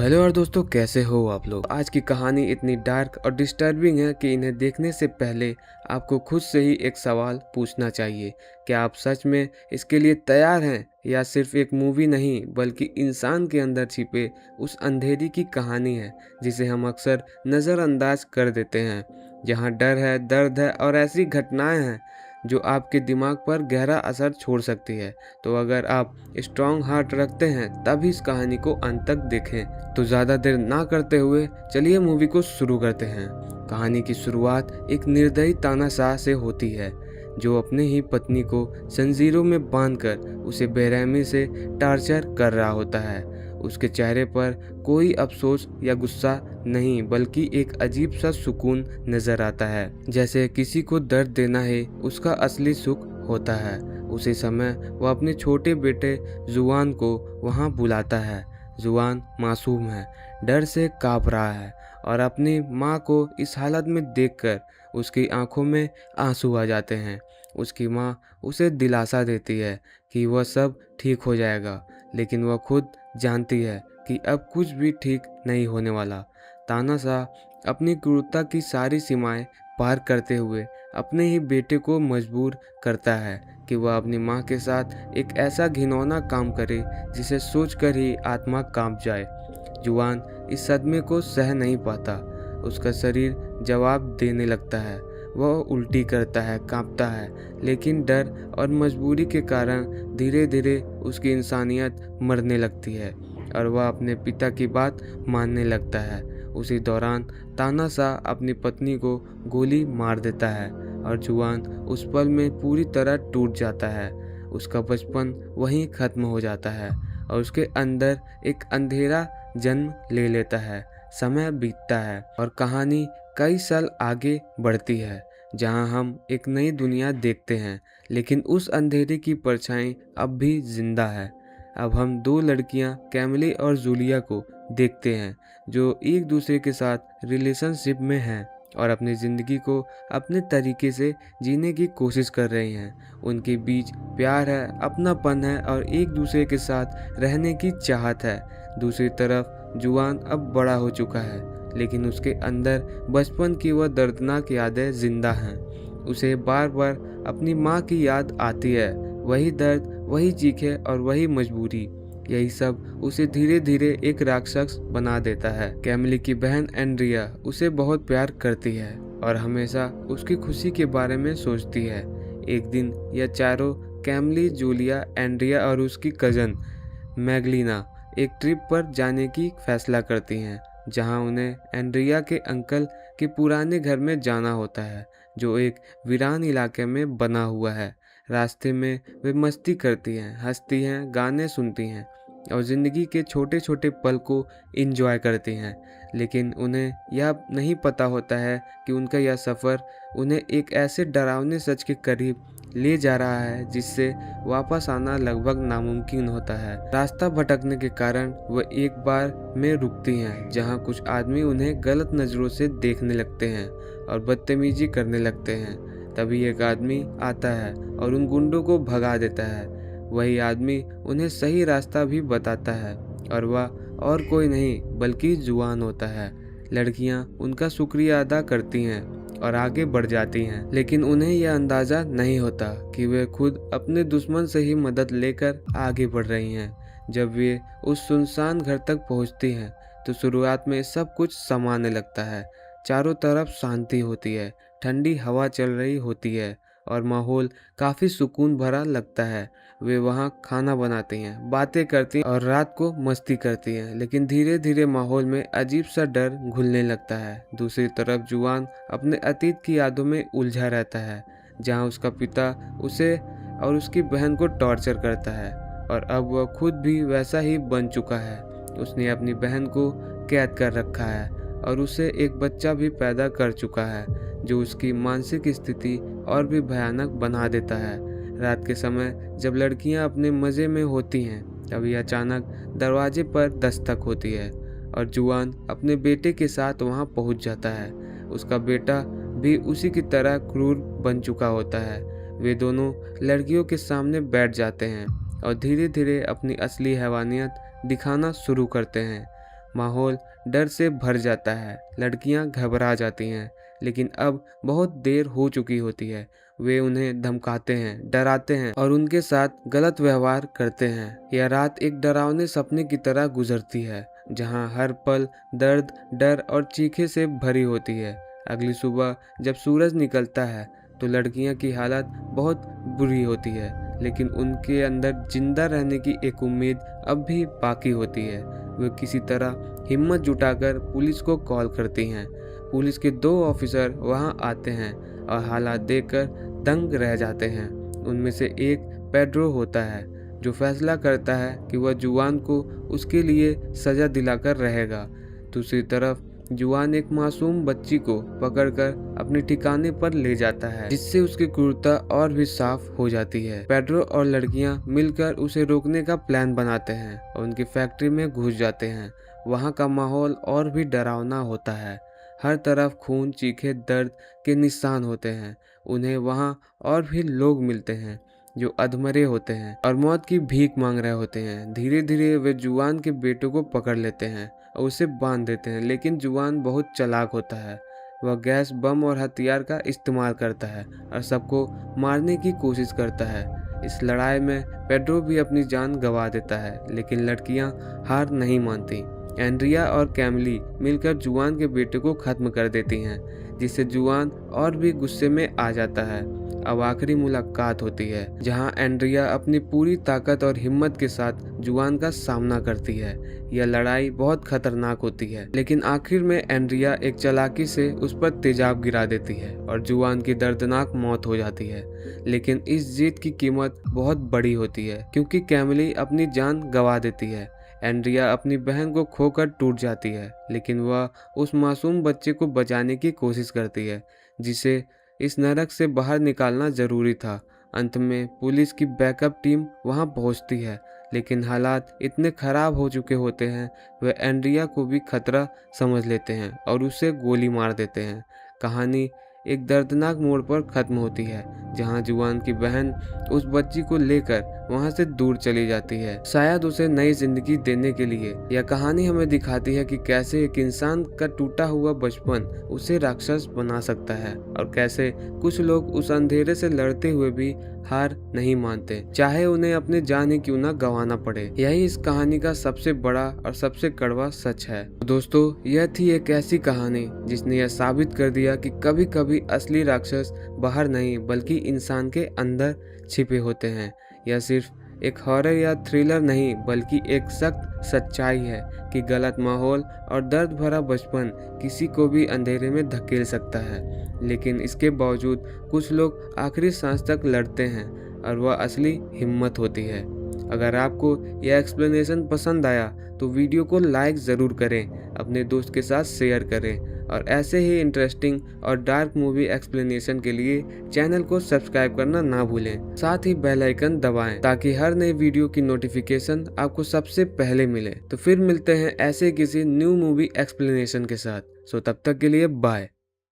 Hello और दोस्तों, कैसे हो आप लोग। आज की कहानी इतनी डार्क और डिस्टर्बिंग है कि इन्हें देखने से पहले आपको खुद से ही एक सवाल पूछना चाहिए। क्या आप सच में इसके लिए तैयार हैं, या सिर्फ एक मूवी नहीं बल्कि इंसान के अंदर छिपे उस अंधेरी की कहानी है जिसे हम अक्सर नज़रअंदाज कर देते हैं। जहाँ डर है, दर्द है और ऐसी घटनाएं हैं जो आपके दिमाग पर गहरा असर छोड़ सकती है। तो अगर आप स्ट्रॉन्ग हार्ट रखते हैं तब इस कहानी को अंत तक देखें। तो ज़्यादा देर ना करते हुए चलिए मूवी को शुरू करते हैं। कहानी की शुरुआत एक निर्दयी तानाशाह से होती है जो अपने ही पत्नी को जंजीरों में बांधकर उसे बेरहमी से टार्चर कर रहा होता है। उसके चेहरे पर कोई अफसोस या गुस्सा नहीं बल्कि एक अजीब सा सुकून नजर आता है, जैसे किसी को दर्द देना ही उसका असली सुख होता है। उसी समय वह अपने छोटे बेटे जुआन को वहां बुलाता है। जुआन मासूम है, डर से कांप रहा है और अपनी माँ को इस हालत में देखकर उसकी आंखों में आंसू आ जाते हैं। उसकी माँ उसे दिलासा देती है कि वह सब ठीक हो जाएगा, लेकिन वह खुद जानती है कि अब कुछ भी ठीक नहीं होने वाला। तानाशाह अपनी क्रूरता की सारी सीमाएं पार करते हुए अपने ही बेटे को मजबूर करता है कि वह अपनी माँ के साथ एक ऐसा घिनौना काम करे जिसे सोचकर ही आत्मा कांप जाए। जुआन इस सदमे को सह नहीं पाता। उसका शरीर जवाब देने लगता है। वह उल्टी करता है, कांपता है, लेकिन डर और मजबूरी के कारण धीरे धीरे उसकी इंसानियत मरने लगती है और वह अपने पिता की बात मानने लगता है। उसी दौरान तानाशाह अपनी पत्नी को गोली मार देता है और जुआन उस पल में पूरी तरह टूट जाता है। उसका बचपन वहीं खत्म हो जाता है और उसके अंदर एक अंधेरा जन्म ले लेता है। समय बीतता है और कहानी कई साल आगे बढ़ती है, जहां हम एक नई दुनिया देखते हैं, लेकिन उस अंधेरे की परछाई अब भी जिंदा है। अब हम दो लड़कियां कैमिली और जूलिया को देखते हैं जो एक दूसरे के साथ रिलेशनशिप में हैं और अपनी ज़िंदगी को अपने तरीके से जीने की कोशिश कर रही हैं। उनके बीच प्यार है, अपनापन है और एक दूसरे के साथ रहने की चाहत है। दूसरी तरफ जुआन अब बड़ा हो चुका है, लेकिन उसके अंदर बचपन की वह दर्दनाक यादें जिंदा हैं। उसे बार बार अपनी माँ की याद आती है, वही दर्द, वही चीखें और वही मजबूरी। यही सब उसे धीरे धीरे एक राक्षस बना देता है। कैमिली की बहन एंड्रिया उसे बहुत प्यार करती है और हमेशा उसकी खुशी के बारे में सोचती है। एक दिन यह चारों, कैमिली, जूलिया, एंड्रिया और उसकी कजन मैगलीना, एक ट्रिप पर जाने की फैसला करती हैं, जहां उन्हें एंड्रिया के अंकल के पुराने घर में जाना होता है जो एक वीरान इलाके में बना हुआ है। रास्ते में वे मस्ती करती हैं, हंसती हैं, गाने सुनती हैं और ज़िंदगी के छोटे छोटे पल को एंजॉय करती हैं। लेकिन उन्हें यह नहीं पता होता है कि उनका यह सफ़र उन्हें एक ऐसे डरावने सच के करीब ले जा रहा है जिससे वापस आना लगभग नामुमकिन होता है। रास्ता भटकने के कारण वह एक बार में रुकती हैं, जहां कुछ आदमी उन्हें गलत नज़रों से देखने लगते हैं और बदतमीजी करने लगते हैं। तभी एक आदमी आता है और उन गुंडों को भगा देता है। वही आदमी उन्हें सही रास्ता भी बताता है और वह और कोई नहीं बल्कि जुआन होता है। लड़कियां उनका शुक्रिया अदा करती हैं और आगे बढ़ जाती हैं, लेकिन उन्हें यह अंदाज़ा नहीं होता कि वे खुद अपने दुश्मन से ही मदद लेकर आगे बढ़ रही हैं। जब वे उस सुनसान घर तक पहुंचती हैं तो शुरुआत में सब कुछ समाने लगता है। चारों तरफ शांति होती है, ठंडी हवा चल रही होती है और माहौल काफ़ी सुकून भरा लगता है। वे वहाँ खाना बनाती हैं, बातें करती हैं और रात को मस्ती करती हैं, लेकिन धीरे धीरे माहौल में अजीब सा डर घुलने लगता है। दूसरी तरफ जुआन अपने अतीत की यादों में उलझा रहता है, जहाँ उसका पिता उसे और उसकी बहन को टॉर्चर करता है और अब वह खुद भी वैसा ही बन चुका है। उसने अपनी बहन को कैद कर रखा है और उसे एक बच्चा भी पैदा कर चुका है जो उसकी मानसिक स्थिति और भी भयानक बना देता है। रात के समय जब लड़कियां अपने मज़े में होती हैं, तभी अचानक दरवाजे पर दस्तक होती है और जुआन अपने बेटे के साथ वहां पहुंच जाता है। उसका बेटा भी उसी की तरह क्रूर बन चुका होता है। वे दोनों लड़कियों के सामने बैठ जाते हैं और धीरे धीरे अपनी असली हैवानियत दिखाना शुरू करते हैं। माहौल डर से भर जाता है। लड़कियां घबरा जाती हैं, लेकिन अब बहुत देर हो चुकी होती है। वे उन्हें धमकाते हैं, डराते हैं और उनके साथ गलत व्यवहार करते हैं। यह रात एक डरावने सपने की तरह गुजरती है, जहां हर पल दर्द, डर और चीखें से भरी होती है। अगली सुबह जब सूरज निकलता है तो लड़कियां की हालत बहुत बुरी होती है, लेकिन उनके अंदर जिंदा रहने की एक उम्मीद अब भी बाकी होती है। वे किसी तरह हिम्मत जुटाकर पुलिस को कॉल करती हैं। पुलिस के 2 ऑफिसर वहां आते हैं और हालात देखकर दंग रह जाते हैं। उनमें से एक पेड्रो होता है, जो फैसला करता है कि वह जुआन को उसके लिए सजा दिलाकर रहेगा। दूसरी तरफ जुआन एक मासूम बच्ची को पकड़कर अपने ठिकाने पर ले जाता है, जिससे उसकी क्रूरता और भी साफ हो जाती है। पेड्रो और लड़कियां मिलकर उसे रोकने का प्लान बनाते हैं और उनकी फैक्ट्री में घुस जाते हैं। वहां का माहौल और भी डरावना होता है। हर तरफ खून, चीखे, दर्द के निशान होते हैं। उन्हें वहां और भी लोग मिलते हैं जो अधमरे होते हैं और मौत की भीख मांग रहे होते हैं। धीरे धीरे वे जुआन के बेटों को पकड़ लेते हैं और उसे बांध देते हैं, लेकिन जुआन बहुत चालाक होता है। वह गैस, बम और हथियार का इस्तेमाल करता है और सबको मारने की कोशिश करता है। इस लड़ाई में पेड्रो भी अपनी जान गंवा देता है, लेकिन लड़कियां हार नहीं मानती। एंड्रिया और कैमली मिलकर जुआन के बेटे को खत्म कर देती हैं, जिससे जुआन और भी गुस्से में आ जाता है। अब आखिरी मुलाकात होती है, जहां एंड्रिया अपनी पूरी ताकत और हिम्मत के साथ जुआन का सामना करती है। यह लड़ाई बहुत खतरनाक होती है, लेकिन आखिर में एंड्रिया एक चालाकी से उस पर तेजाब गिरा देती है और जुआन की दर्दनाक मौत हो जाती है। लेकिन इस जीत की कीमत बहुत बड़ी होती है, क्योंकि कैमली अपनी जान गंवा देती है। एंड्रिया अपनी बहन को खोकर टूट जाती है, लेकिन वह उस मासूम बच्चे को बचाने की कोशिश करती है, जिसे इस नरक से बाहर निकालना जरूरी था। अंत में पुलिस की बैकअप टीम वहां पहुंचती है, लेकिन हालात इतने खराब हो चुके होते हैं, वे एंड्रिया को भी खतरा समझ लेते हैं और उसे गोली मार देते हैं। कहानी एक दर्दनाक मोड़ पर खत्म होती है, जहां जुआन की बहन उस बच्ची को लेकर वहां से दूर चली जाती है, शायद उसे नई जिंदगी देने के लिए। यह कहानी हमें दिखाती है कि कैसे एक इंसान का टूटा हुआ बचपन उसे राक्षस बना सकता है और कैसे कुछ लोग उस अंधेरे से लड़ते हुए भी हार नहीं मानते, चाहे उन्हें अपनी जान ही क्यों ना गंवाना पड़े। यही इस कहानी का सबसे बड़ा और सबसे कड़वा सच है। दोस्तों, यह थी एक ऐसी कहानी जिसने यह साबित कर दिया कि कभी कभी असली राक्षस बाहर नहीं बल्कि इंसान के अंदर छिपे होते हैं। यह सिर्फ एक हॉरर या थ्रिलर नहीं, बल्कि एक सख्त सच्चाई है कि गलत माहौल और दर्द भरा बचपन किसी को भी अंधेरे में धकेल सकता है। लेकिन इसके बावजूद कुछ लोग आखिरी सांस तक लड़ते हैं और वह असली हिम्मत होती है। अगर आपको यह एक्सप्लेनेशन पसंद आया तो वीडियो को लाइक ज़रूर करें, अपने दोस्त के साथ शेयर करें और ऐसे ही इंटरेस्टिंग और डार्क मूवी एक्सप्लेनेशन के लिए चैनल को सब्सक्राइब करना ना भूलें। साथ ही बेल आइकन दबाएं ताकि हर नई वीडियो की नोटिफिकेशन आपको सबसे पहले मिले। तो फिर मिलते हैं ऐसे किसी न्यू मूवी एक्सप्लेनेशन के साथ। तब तक के लिए बाय।